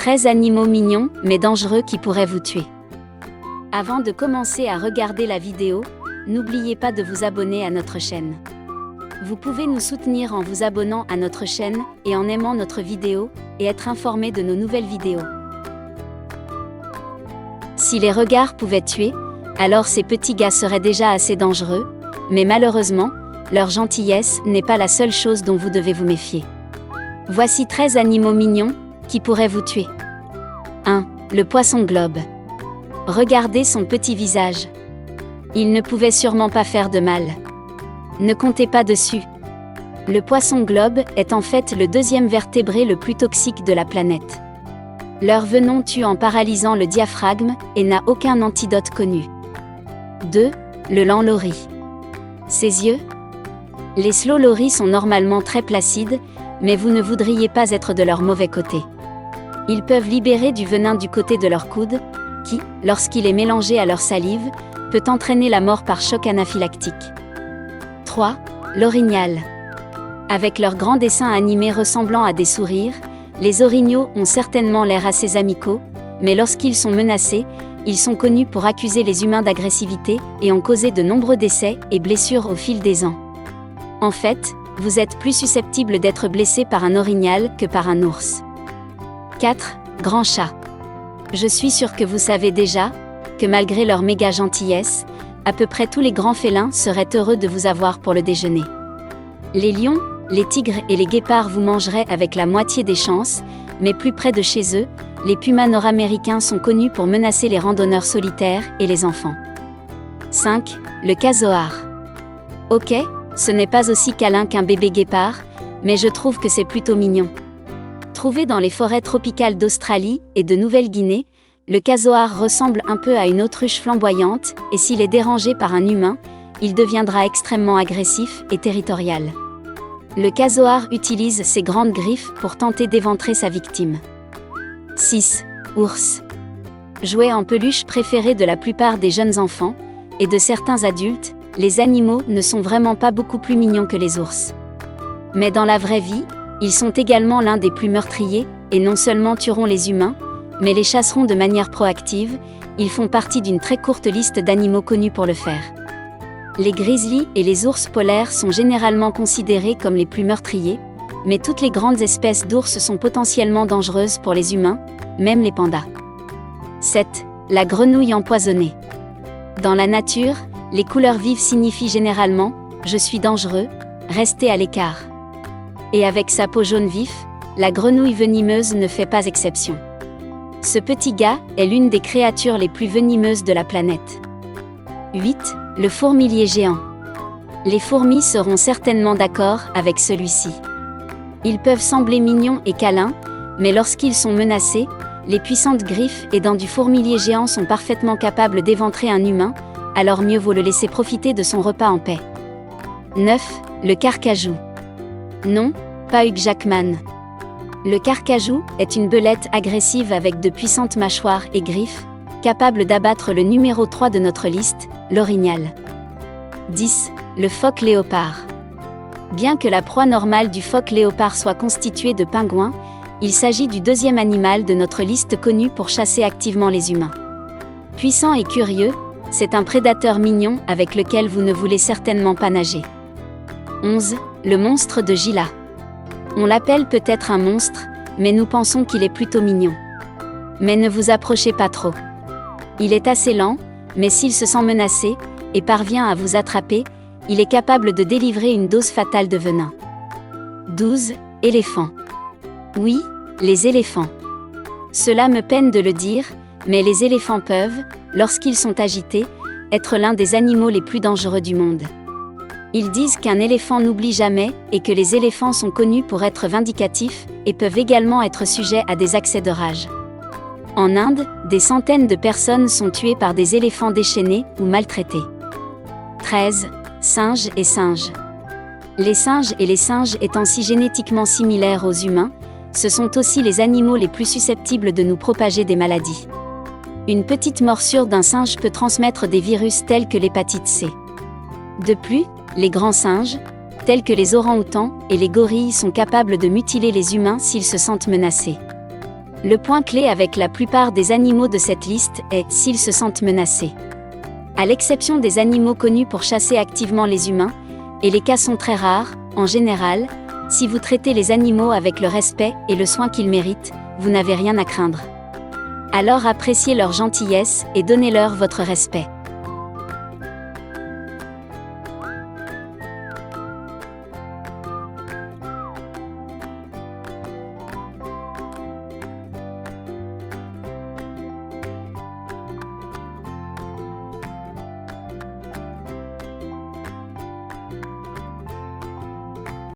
13 animaux mignons mais dangereux qui pourraient vous tuer. Avant de commencer à regarder la vidéo, n'oubliez pas de vous abonner à notre chaîne. Vous pouvez nous soutenir en vous abonnant à notre chaîne et en aimant notre vidéo et être informé de nos nouvelles vidéos. Si les regards pouvaient tuer, alors ces petits gars seraient déjà assez dangereux, mais malheureusement, leur gentillesse n'est pas la seule chose dont vous devez vous méfier. Voici 13 animaux mignons qui pourraient vous tuer. 1. Le poisson globe. Regardez son petit visage. Il ne pouvait sûrement pas faire de mal. Ne comptez pas dessus. Le poisson globe est en fait le deuxième vertébré le plus toxique de la planète. Leur venom tue en paralysant le diaphragme et n'a aucun antidote connu. 2. Le lan lori. Ses yeux. Les slow loris sont normalement très placides, mais vous ne voudriez pas être de leur mauvais côté. Ils peuvent libérer du venin du côté de leur coude, qui, lorsqu'il est mélangé à leur salive, peut entraîner la mort par choc anaphylactique. 3. L'orignal. Avec leurs grands dessins animés ressemblant à des sourires, les orignaux ont certainement l'air assez amicaux, mais lorsqu'ils sont menacés, ils sont connus pour accuser les humains d'agressivité et ont causé de nombreux décès et blessures au fil des ans. En fait, vous êtes plus susceptible d'être blessé par un orignal que par un ours. 4. Grand chat. Je suis sûr que vous savez déjà que malgré leur méga gentillesse, à peu près tous les grands félins seraient heureux de vous avoir pour le déjeuner. Les lions, les tigres et les guépards vous mangeraient avec la moitié des chances, mais plus près de chez eux, les pumas nord-américains sont connus pour menacer les randonneurs solitaires et les enfants. 5. Le casoar. Ok, ce n'est pas aussi câlin qu'un bébé guépard, mais je trouve que c'est plutôt mignon. Trouvé dans les forêts tropicales d'Australie et de Nouvelle-Guinée, le casoar ressemble un peu à une autruche flamboyante, et s'il est dérangé par un humain, il deviendra extrêmement agressif et territorial. Le casoar utilise ses grandes griffes pour tenter d'éventrer sa victime. 6. Ours. Jouet en peluche préféré de la plupart des jeunes enfants, et de certains adultes, les animaux ne sont vraiment pas beaucoup plus mignons que les ours. Mais dans la vraie vie, ils sont également l'un des plus meurtriers, et non seulement tueront les humains, mais les chasseront de manière proactive, ils font partie d'une très courte liste d'animaux connus pour le faire. Les grizzlies et les ours polaires sont généralement considérés comme les plus meurtriers, mais toutes les grandes espèces d'ours sont potentiellement dangereuses pour les humains, même les pandas. 7. La grenouille empoisonnée. Dans la nature, les couleurs vives signifient généralement « je suis dangereux, restez à l'écart ». Et avec sa peau jaune vif, la grenouille venimeuse ne fait pas exception. Ce petit gars est l'une des créatures les plus venimeuses de la planète. 8. Le fourmilier géant. Les fourmis seront certainement d'accord avec celui-ci. Ils peuvent sembler mignons et câlins, mais lorsqu'ils sont menacés, les puissantes griffes et dents du fourmilier géant sont parfaitement capables d'éventrer un humain, alors mieux vaut le laisser profiter de son repas en paix. 9. Le carcajou. Non, pas Hugh Jackman. Le carcajou est une belette agressive avec de puissantes mâchoires et griffes, capable d'abattre le numéro 3 de notre liste, l'orignal. 10. Le phoque léopard. Bien que la proie normale du phoque léopard soit constituée de pingouins, il s'agit du deuxième animal de notre liste connu pour chasser activement les humains. Puissant et curieux, c'est un prédateur mignon avec lequel vous ne voulez certainement pas nager. 11. Le monstre de Gila. On l'appelle peut-être un monstre, mais nous pensons qu'il est plutôt mignon. Mais ne vous approchez pas trop. Il est assez lent, mais s'il se sent menacé, et parvient à vous attraper, il est capable de délivrer une dose fatale de venin. 12. Éléphants. Oui, les éléphants. Cela me peine de le dire, mais les éléphants peuvent, lorsqu'ils sont agités, être l'un des animaux les plus dangereux du monde. Ils disent qu'un éléphant n'oublie jamais et que les éléphants sont connus pour être vindicatifs et peuvent également être sujets à des accès de rage. En Inde, des centaines de personnes sont tuées par des éléphants déchaînés ou maltraités. 13. Singes et singes. Les singes et les singes étant si génétiquement similaires aux humains, ce sont aussi les animaux les plus susceptibles de nous propager des maladies. Une petite morsure d'un singe peut transmettre des virus tels que l'hépatite C. De plus, les grands singes, tels que les orang-outans et les gorilles sont capables de mutiler les humains s'ils se sentent menacés. Le point clé avec la plupart des animaux de cette liste est s'ils se sentent menacés. À l'exception des animaux connus pour chasser activement les humains, et les cas sont très rares, en général, si vous traitez les animaux avec le respect et le soin qu'ils méritent, vous n'avez rien à craindre. Alors appréciez leur gentillesse et donnez-leur votre respect.